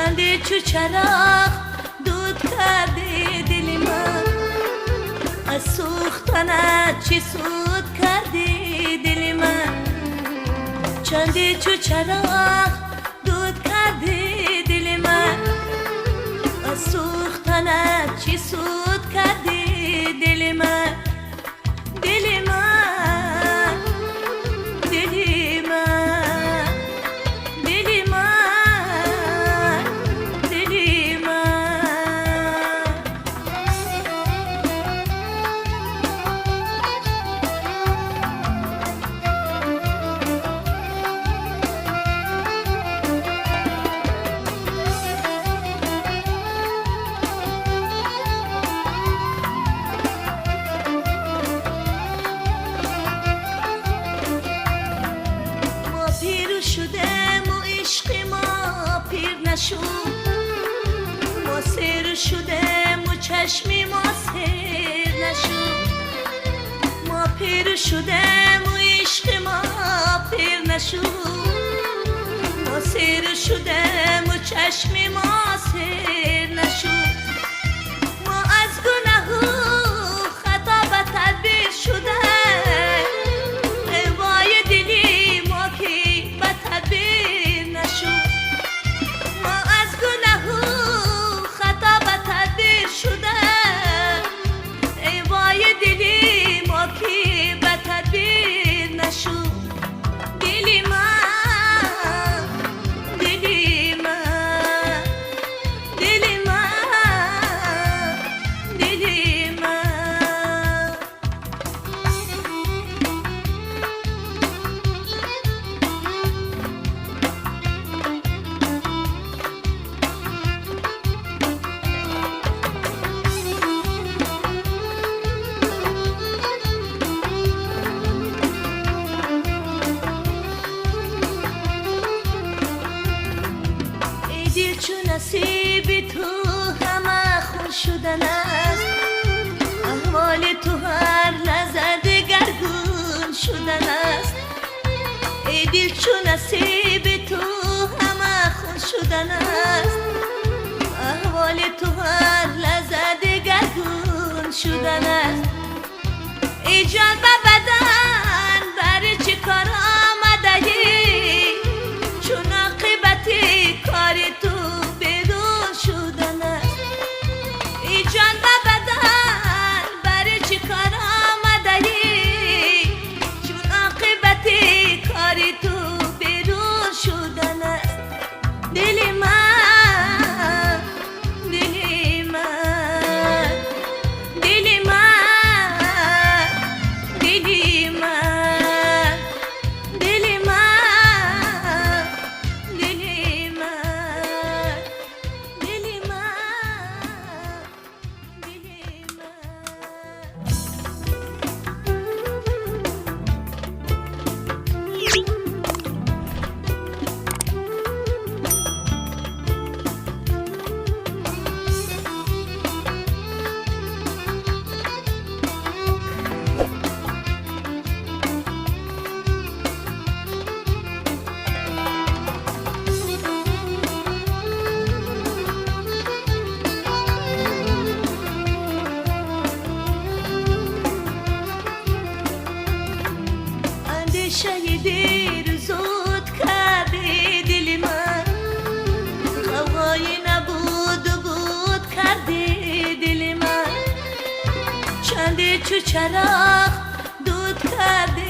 چندی چو چراغ دود کردی دل من، از سوختنت چی سود کردی دل من. چندی چو چراغ دود کردی دل من، از سوختنت چی سود کردی دل من. دل من دل من دل من دل من. ما سیر شدیم و چشمی ما سیر نشد. ما پیر شدیم و عشق ما پیر نشد. ما سیر شدیم و چشمی ما سیر نشد. ما از گناه و خطا به تدبیر شدیم، وای دلی ما که به تدبیر نشد. نصیب تو همه خون شدن است، احوال تو هر لحظه دگرگون شدن است. ای دل چون نصیب تو همه خون شدن است، احوال تو هر لحظه دگرگون شدن است. ای جان و بدن برای چه کار آمده ای، چون عاقبتی کار تو جان و بدن برای چی کار آمده ای، چون عاقبتی کاری تو بیرون شدن است. دل من دل من دل من دل من دل من دل من دل من. شهیدی زود کردی دل من، غوغای نبود و بود کردی دل من. چندی چو چراغ دود کردی